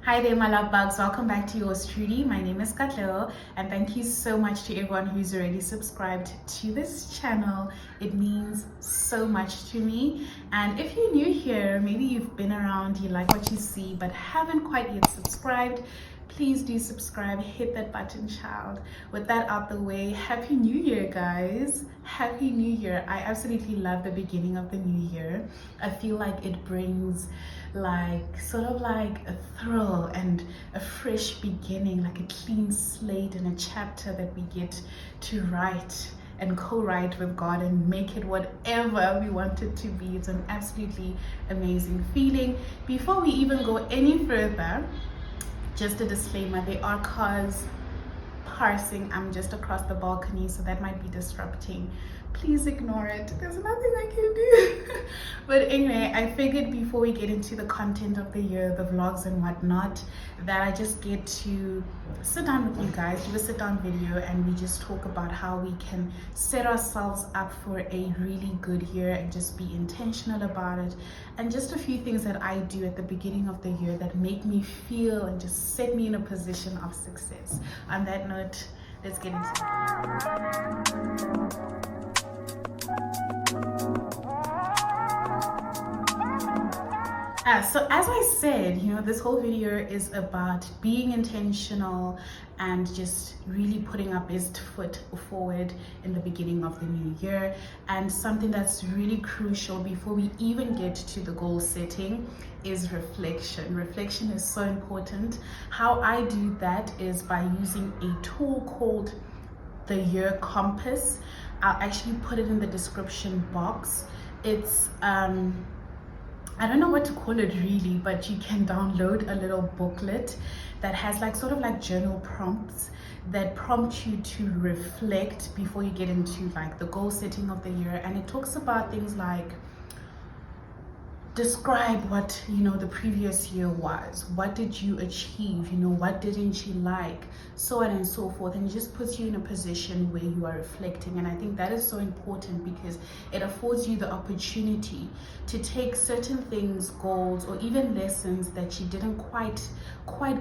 Hi there, my love bugs. Welcome back to yours truly. My name is Katleo, and thank you so much to everyone who's already subscribed to this channel. It means so much to me. And if you're new here, maybe you've been around, you like what you see, but haven't quite yet subscribed, please do subscribe. Hit that button, child. With that out the way, Happy New Year, guys. Happy New Year. I absolutely love the beginning of the new year. I feel like it brings sort of like a thrill and a fresh beginning, like a clean slate and a chapter that we get to write and co-write with God and make it whatever we want it to be. It's an absolutely amazing feeling. Before we even go any further, just a disclaimer, there are cars passing. I'm just across the balcony, so that might be disrupting. Please ignore it. There's nothing I can do. But anyway, I figured before we get into the content of the year, the vlogs and whatnot, that I just get to sit down with you guys, do a sit down video, and we just talk about how we can set ourselves up for a really good year and just be intentional about it. And just a few things that I do at the beginning of the year that make me feel and just set me in a position of success. On that note, let's get into it. So as I said, this whole video is about being intentional and just really putting our best foot forward in the beginning of the new year. And something that's really crucial before we even get to the goal setting is reflection. Reflection is so important. How I do that is by using a tool called the Year Compass. I'll actually put it in the description box. It's I don't know what to call it really, but you can download a little booklet that has sort of like journal prompts that prompt you to reflect before you get into the goal setting of the year. And it talks about things like describe what the previous year was. What did you achieve? What didn't you like? So on and so forth. And it just puts you in a position where you are reflecting. And I think that is so important because it affords you the opportunity to take certain things, goals, or even lessons that you didn't quite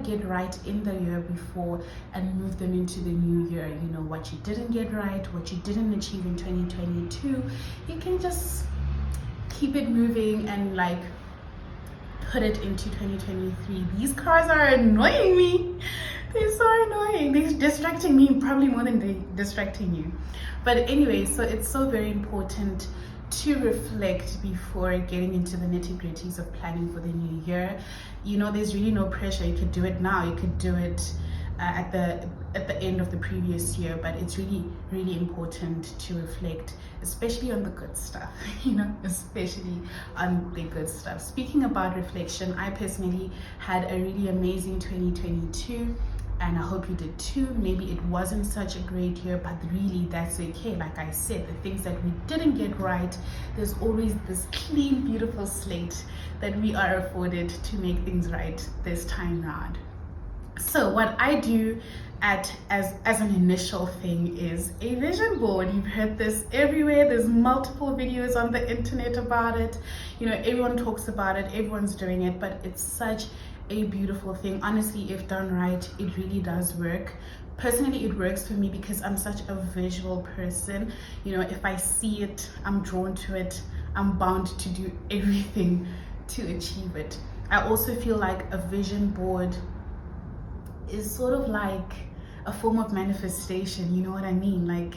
get right in the year before and move them into the new year. What you didn't get right, what you didn't achieve in 2022, you can just keep it moving and put it into 2023. These cars are annoying me. They're so annoying. They're distracting me probably more than they're distracting you. But anyway, so it's so very important to reflect before getting into the nitty-gritties of planning for the new year. There's really no pressure. You could do it now. You could do it at the end of the previous year, but it's really important to reflect, especially on the good stuff. Especially on the good stuff. Speaking about reflection, I personally had a really amazing 2022, and I hope you did too. Maybe it wasn't such a great year, but really that's okay. Like I said, the things that we didn't get right, there's always this clean, beautiful slate that we are afforded to make things right this time around. So what I do as an initial thing is a vision board. You've heard this everywhere. There's multiple videos on the internet about it. Everyone talks about it, everyone's doing it, but it's such a beautiful thing. Honestly, if done right, it really does work. Personally, it works for me because I'm such a visual person. If I see it, I'm drawn to it. I'm bound to do everything to achieve it. I also feel like a vision board is sort of like a form of manifestation. You know what I mean?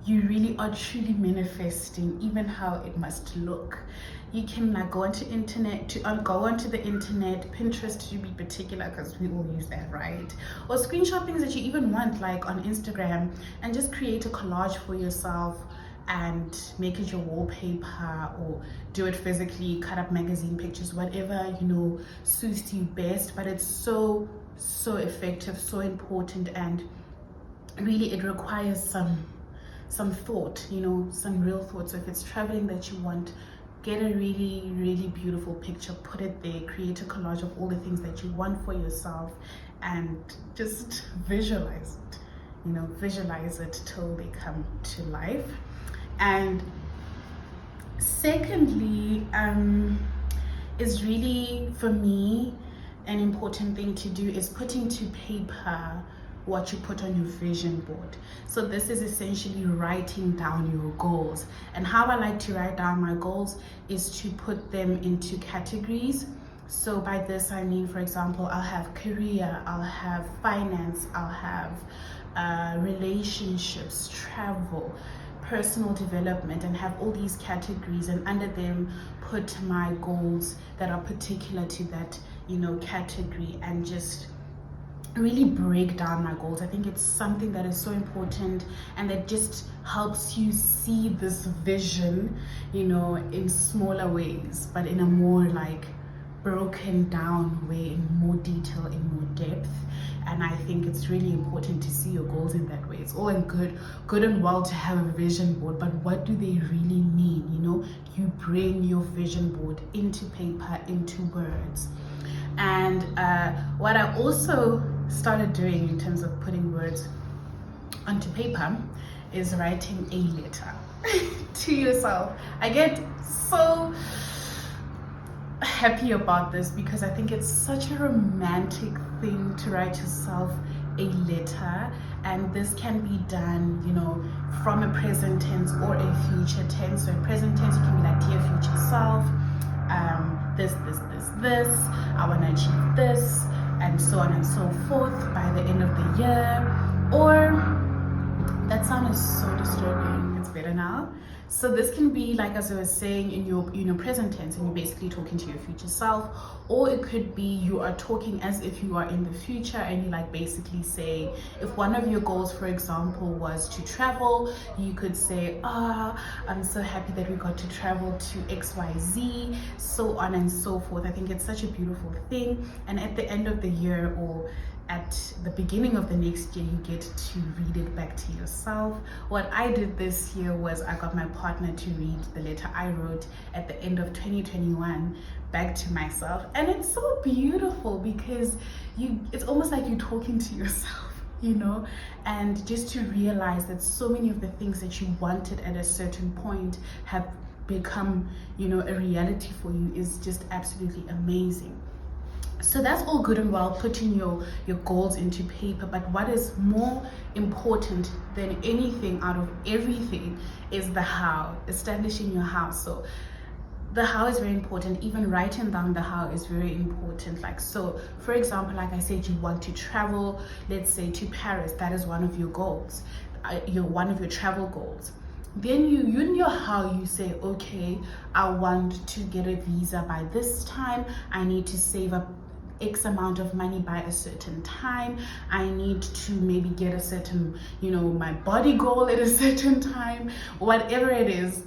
You really are truly manifesting even how it must look. You can go onto the internet, Pinterest to be particular, because we all use that, right? Or screenshot things that you even want, on Instagram, and just create a collage for yourself and make it your wallpaper, or do it physically, cut up magazine pictures, whatever suits you best. But it's so effective, so important, and really it requires some thought, some real thought. So if it's traveling that you want, get a really beautiful picture, put it there, create a collage of all the things that you want for yourself, and just visualize it. Visualize it till they come to life. And secondly, is really, for me, an important thing to do is putting to paper what you put on your vision board. So this is essentially writing down your goals. And how I like to write down my goals is to put them into categories. So by this I mean, for example, I'll have career, I'll have finance, I'll have relationships, travel, personal development, and have all these categories, and under them put my goals that are particular to that, you know, category, and just really break down my goals. I think it's something that is so important, and that just helps you see this vision, you know, in smaller ways, but in a more like broken down way, in more detail, in more depth. And I think it's really important to see your goals in that way. It's all and good and well to have a vision board, but what do they really mean? You know, you bring your vision board into paper, into words. And what I also started doing in terms of putting words onto paper is writing a letter to yourself. I get so happy about this because I think it's such a romantic thing to write yourself a letter, and this can be done, you know, from a present tense or a future tense. So in present tense, you can be like, dear future self, this, I want to achieve this, and so on and so forth by the end of the year. Or that sound is so disturbing, it's better now. So this can be like, as I was saying, in your, you know, present tense, and you're basically talking to your future self. Or it could be you are talking as if you are in the future, and you like basically say, if one of your goals, for example, was to travel, you could say, I'm so happy that we got to travel to XYZ, so on and so forth. I think it's such a beautiful thing. And at the end of the year, or at the beginning of the next year, you get to read it back to yourself. What I did this year was I got my partner to read the letter I wrote at the end of 2021 back to myself, and it's so beautiful because it's almost like you're talking to yourself, you know, and just to realize that so many of the things that you wanted at a certain point have become, you know, a reality for you is just absolutely amazing. So that's all good and well, putting your goals into paper, but what is more important than anything out of everything is the how, establishing your how. So the how is very important. Even writing down the how is very important. Like, so for example, like I said, you want to travel, let's say to Paris. That is one of your goals, one of your travel goals. Then you in your how, you say, okay, I want to get a visa by this time, I need to save up X amount of money by a certain time, I need to maybe get a certain, you know, my body goal at a certain time, whatever it is.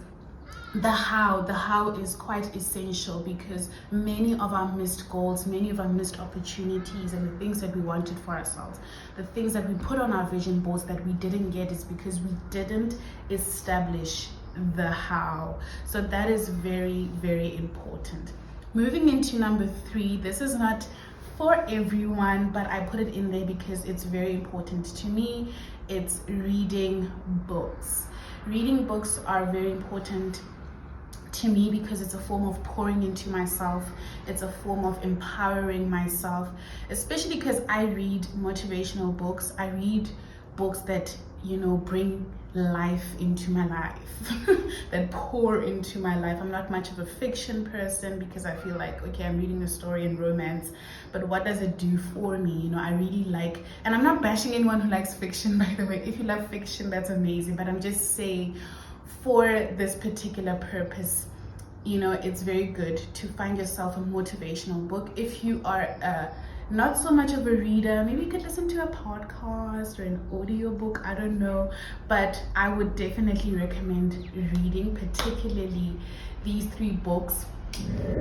The how is quite essential, because many of our missed goals, many of our missed opportunities, and the things that we wanted for ourselves, the things that we put on our vision boards that we didn't get, is because we didn't establish the how. So that is very, very important. Moving into number 3, this is not for everyone, but I put it in there because it's very important to me. It's reading books. Reading books are very important to me because it's a form of pouring into myself. It's a form of empowering myself, especially because I read motivational books. I read books that, you know, bring life into my life, that pour into my life. I'm not much of a fiction person because I feel like, okay, I'm reading a story in romance, but what does it do for me? You know, I really like, and I'm not bashing anyone who likes fiction, by the way. If you love fiction, that's amazing, but I'm just saying, for this particular purpose, you know, it's very good to find yourself a motivational book. If you are not so much of a reader, maybe you could listen to a podcast or an audiobook, I don't know, but I would definitely recommend reading, particularly these 3 books.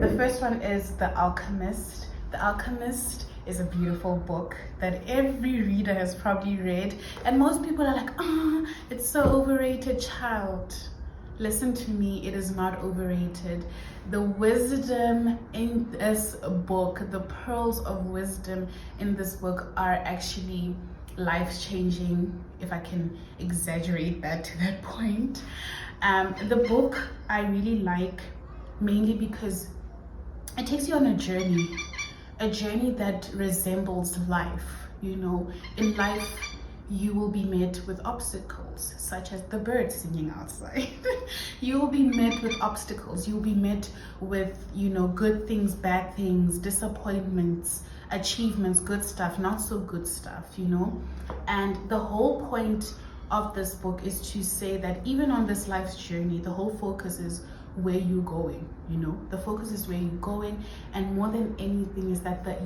The first one is The Alchemist. The Alchemist is a beautiful book that every reader has probably read, and most people are like, it's so overrated. Child, listen to me, it is not overrated. The wisdom in this book, the pearls of wisdom in this book, are actually life-changing, if I can exaggerate that to that point. The book I really like mainly because it takes you on a journey. a journey that resembles life. You know, in life you will be met with obstacles, such as the birds singing outside. You will be met with obstacles. You'll be met with, you know, good things, bad things, disappointments, achievements, good stuff, not so good stuff, you know. And the whole point of this book is to say that even on this life's journey, the whole focus is where you're going, you know. The focus is where you're going, and more than anything is that the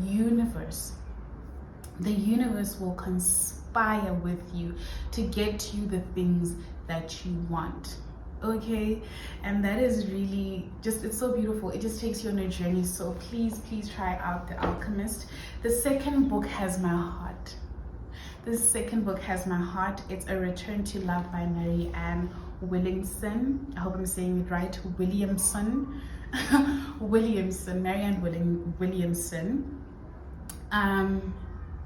universe will conspire with you to get you the things that you want. Okay, and that is really just, it's so beautiful. It just takes you on a journey. So please try out The Alchemist. The second book has my heart. It's A Return to Love by Marianne Williamson. I hope I'm saying it right. Williamson. Marianne Williamson.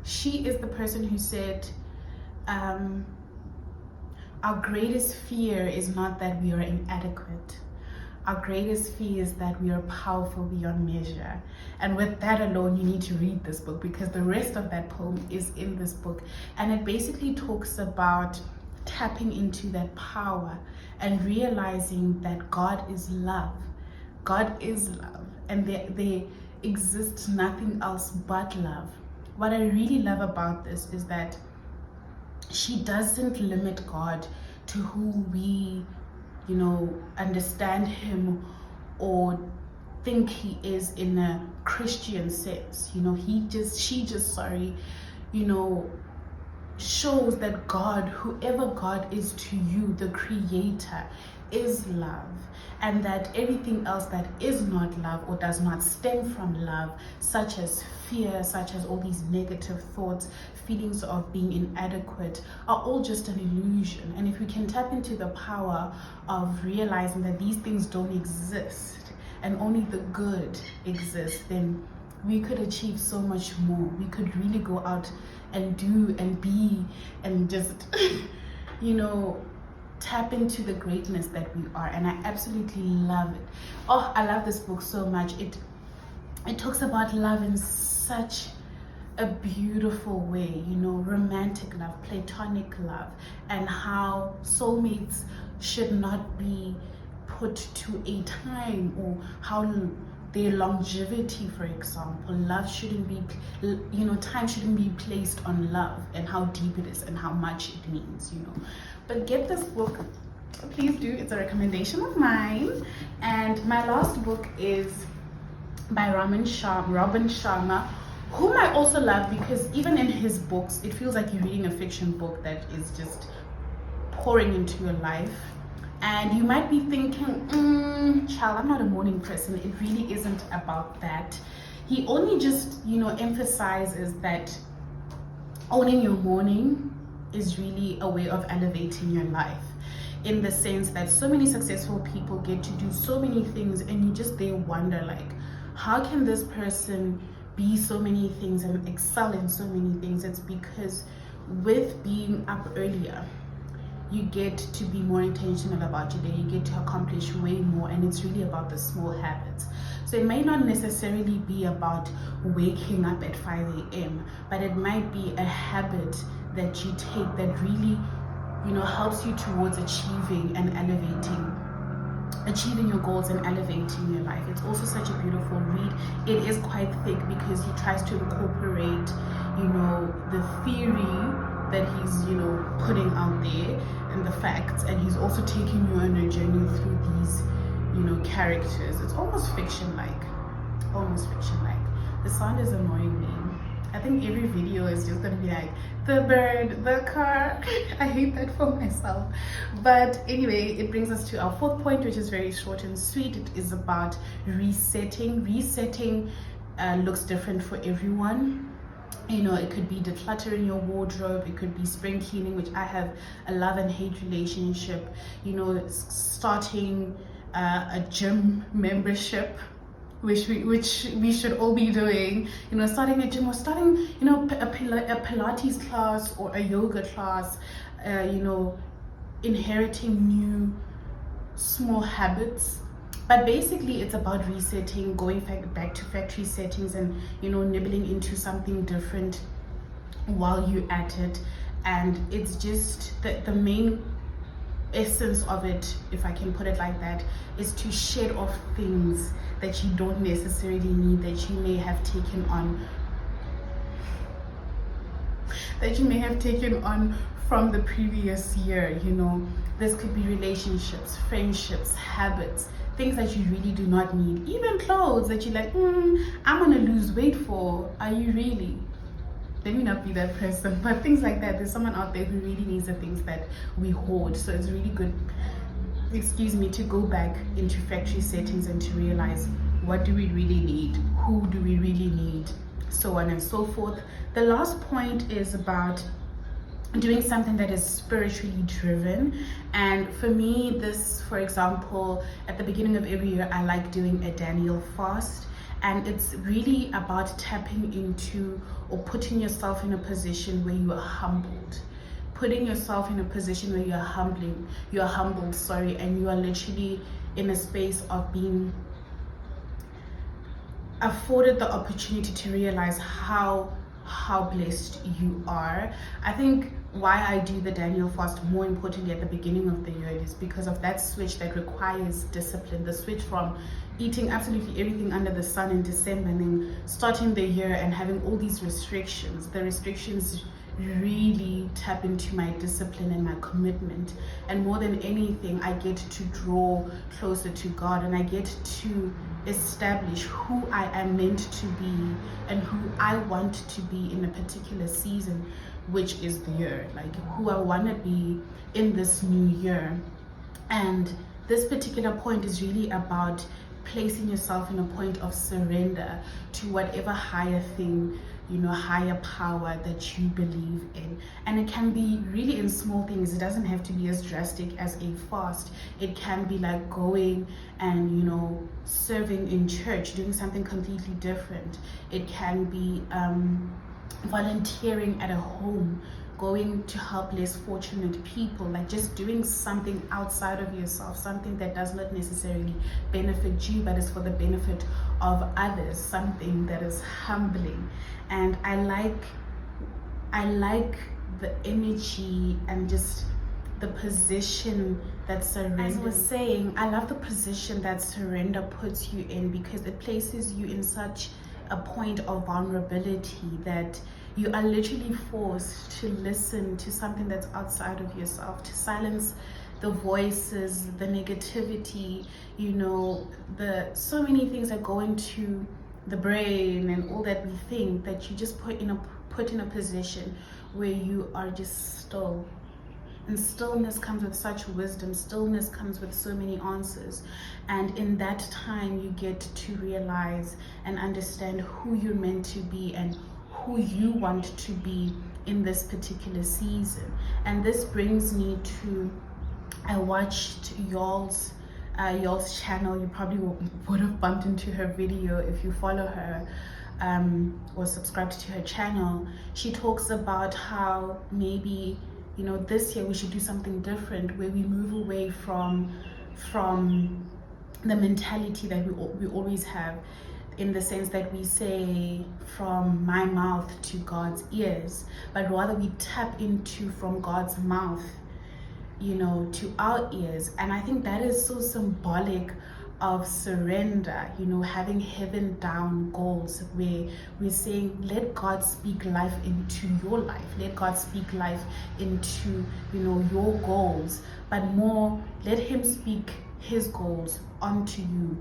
She is the person who said, our greatest fear is not that we are inadequate. Our greatest fear is that we are powerful beyond measure. And with that alone, you need to read this book, because the rest of that poem is in this book. And it basically talks about tapping into that power and realizing that God is love. God is love. And there exists nothing else but love. What I really love about this is that she doesn't limit God to who we, you know, understand him or think he is in a Christian sense. You know, she just you know, shows that God, whoever God is to you, the creator, is love, and that everything else that is not love or does not stem from love, such as fear, such as all these negative thoughts, feelings of being inadequate, are all just an illusion. And if we can tap into the power of realizing that these things don't exist and only the good exists, then we could achieve so much more. We could really go out and do and be and just you know, tap into the greatness that we are. And I absolutely love it. Oh, I love this book so much. It talks about love in such a beautiful way, you know, romantic love, platonic love, and how soulmates should not be put to a time, or how their longevity, for example, love shouldn't be, you know, time shouldn't be placed on love and how deep it is and how much it means, you know. But get this book, please do. It's a recommendation of mine. And my last book is by Robin Sharma, whom I also love, because even in his books, it feels like you're reading a fiction book that is just pouring into your life. And you might be thinking, child, I'm not a morning person. It really isn't about that. He only just, you know, emphasizes that owning your morning is really a way of elevating your life, in the sense that so many successful people get to do so many things, and you just they wonder, like, how can this person be so many things and excel in so many things? It's because with being up earlier, you get to be more intentional about your day. You get to accomplish way more, and it's really about the small habits. So it may not necessarily be about waking up at 5 a.m., but it might be a habit that you take that really, you know, helps you towards achieving your goals and elevating your life. It's also such a beautiful read. It is quite thick because he tries to incorporate, you know, the theory that he's, you know, putting out there and the facts, and he's also taking you on a journey through these, you know, characters. It's almost fiction-like. The sound is annoying me. I think every video is just gonna be like the bird, the car. I hate that for myself. But anyway, it brings us to our fourth point, which is very short and sweet. It is about resetting. Resetting looks different for everyone. You know, it could be decluttering your wardrobe, it could be spring cleaning, which I have a love and hate relationship. You know, starting a gym membership, which we should all be doing. You know, starting a gym, or starting, you know, a Pilates class or a yoga class. You know, inheriting new small habits But basically it's about resetting, going back to factory settings, and nibbling into something different while you're at it. And it's just the main essence of it, if I can put it like that, is to shed off things that you don't necessarily need, that you may have taken on from the previous year. This could be relationships, friendships, habits, things that you really do not need, even clothes that you're like, I'm gonna lose weight for. Are you really? Let me not be that person, but things like that. There's someone out there who really needs the things that we hoard. So it's really good, to go back into factory settings and to realize, what do we really need? Who do we really need? So on and so forth. The last point is about doing something that is spiritually driven. And for me, this, for example, at the beginning of every year, I like doing a Daniel fast. And it's really about tapping into, or putting yourself in a position where you are humbled. Putting yourself in a position where you're humbled, and you are literally in a space of being afforded the opportunity to realize how blessed you are. I think why I do the Daniel fast, more importantly at the beginning of the year, is because of that switch that requires discipline. The switch from eating absolutely everything under the sun in December, and then starting the year and having all these restrictions. The restrictions really tap into my discipline and my commitment, and more than anything, I get to draw closer to God, and I get to establish who I am meant to be and who I want to be in a particular season, which is the year, like who I want to be in this new year. And this particular point is really about placing yourself in a point of surrender to whatever higher thing, higher power that you believe in. And it can be really in small things. It doesn't have to be as drastic as a fast. It can be like going and serving in church, doing something completely different. It can be volunteering at a home, going to help less fortunate people, like just doing something outside of yourself, something that does not necessarily benefit you but is for the benefit of others, something that is humbling. And I like the energy and just the position that surrender, as I was saying, I love the position that surrender puts you in, because it places you in such a point of vulnerability that you are literally forced to listen to something that's outside of yourself, to silence the voices, the negativity, the so many things that go into the brain and all that we think, that you just put in a position where you are just still. And stillness comes with such wisdom. Stillness comes with so many answers. And in that time, you get to realize and understand who you're meant to be and who you want to be in this particular season. And this brings me to, I watched y'all's channel. You probably would have bumped into her video if you follow her or subscribed to her channel. She talks about how maybe this year we should do something different, where we move away from the mentality that we always have, in the sense that we say from my mouth to God's ears, but rather we tap into from God's mouth to our ears. And I think that is so symbolic of surrender, having heaven down goals, where we're saying, let God speak life into your life, let God speak life into your goals, but more let him speak his goals onto you,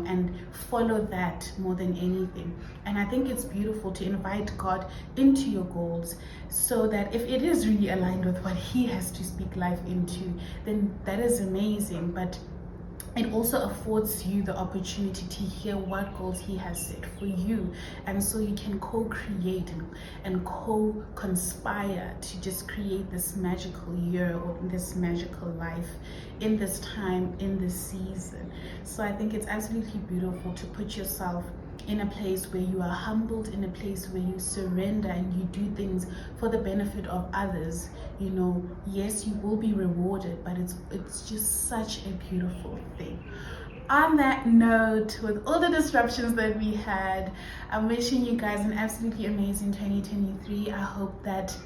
and follow that more than anything. And I think it's beautiful to invite God into your goals, so that if it is really aligned with what he has to speak life into, then that is amazing. But it also affords you the opportunity to hear what goals he has set for you, and so you can co-create and co-conspire to just create this magical year, or this magical life in this time, in this season. So I think it's absolutely beautiful to put yourself in a place where you are humbled, in a place where you surrender and you do things for the benefit of others. Yes, you will be rewarded, but it's just such a beautiful thing. on that note, with all the disruptions that we had, I'm wishing you guys an absolutely amazing 2023. I hope that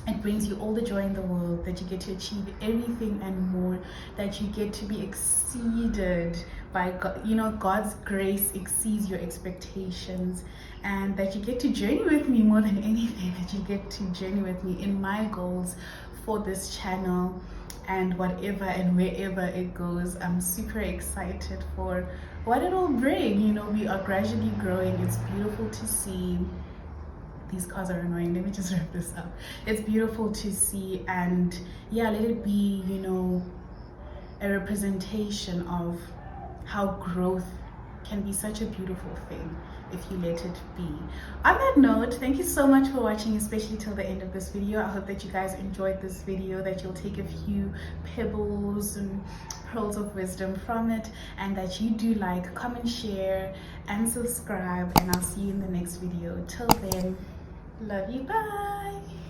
it brings you all the joy in the world, that you get to achieve everything and more, that you get to be exceeded by God. You know, God's grace exceeds your expectations, and that you get to journey with me more than anything, that you get to journey with me in my goals for this channel and whatever and wherever it goes. I'm super excited for what it'll bring. You know, we are gradually growing. It's beautiful to see. These cars are annoying. Let me just wrap this up. It's beautiful to see, and yeah, let it be, you know, a representation of how growth can be such a beautiful thing if you let it be. On that note, thank you so much for watching, especially till the end of this video. I hope that you guys enjoyed this video, that you'll take a few pebbles and pearls of wisdom from it, and that you do like, comment, share, and subscribe, and I'll see you in the next video. Till then, love you, bye.